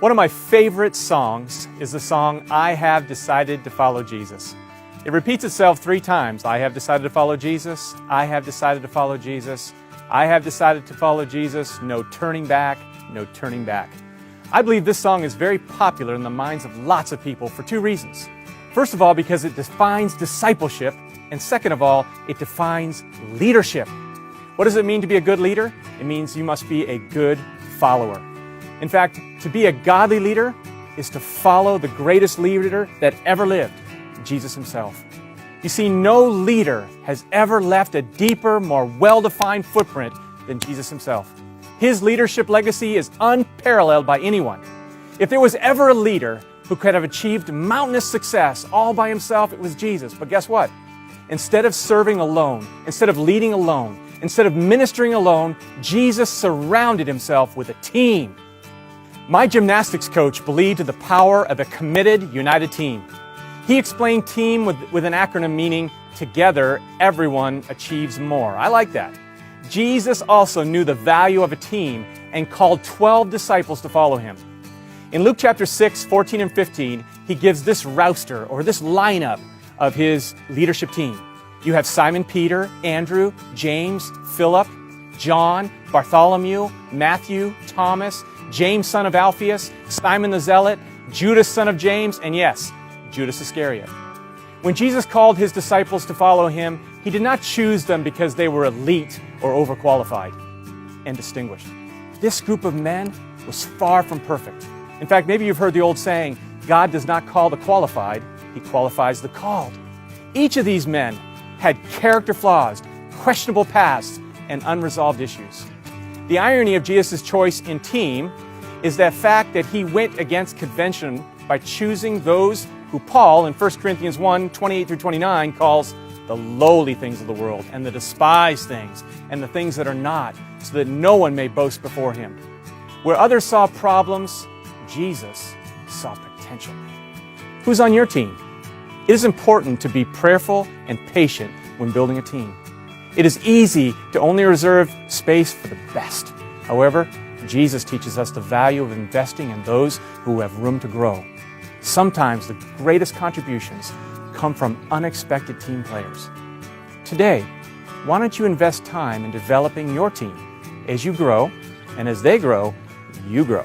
One of my favorite songs is the song, "I Have Decided to Follow Jesus." It repeats itself 3 times. I have decided to follow Jesus. I have decided to follow Jesus. I have decided to follow Jesus. No turning back, no turning back. I believe this song is very popular in the minds of lots of people for 2 reasons. First of all, because it defines discipleship, and second of all, it defines leadership. What does it mean to be a good leader? It means you must be a good follower. In fact, to be a godly leader is to follow the greatest leader that ever lived, Jesus himself. You see, no leader has ever left a deeper, more well-defined footprint than Jesus himself. His leadership legacy is unparalleled by anyone. If there was ever a leader who could have achieved mountainous success all by himself, it was Jesus. But guess what? Instead of serving alone, instead of leading alone, instead of ministering alone, Jesus surrounded himself with a team. My gymnastics coach believed in the power of a committed, united team. He explained team with an acronym meaning, together, everyone achieves more. I like that. Jesus also knew the value of a team and called 12 disciples to follow him. In Luke chapter 6, 14 and 15, he gives this roster, or this lineup of his leadership team. You have Simon Peter, Andrew, James, Philip, John, Bartholomew, Matthew, Thomas, James son of Alphaeus, Simon the Zealot, Judas son of James, and yes, Judas Iscariot. When Jesus called his disciples to follow him, he did not choose them because they were elite or overqualified and distinguished. This group of men was far from perfect. In fact, maybe you've heard the old saying, God does not call the qualified, he qualifies the called. Each of these men had character flaws, questionable pasts, and unresolved issues. The irony of Jesus' choice in team is the fact that he went against convention by choosing those who Paul in 1 Corinthians 1, 28 through 29 calls the lowly things of the world and the despised things and the things that are not, so that no one may boast before him. Where others saw problems, Jesus saw potential. Who's on your team? It is important to be prayerful and patient when building a team. It is easy to only reserve space for the best. However, Jesus teaches us the value of investing in those who have room to grow. Sometimes the greatest contributions come from unexpected team players. Today, why don't you invest time in developing your team? As you grow, and as they grow, you grow.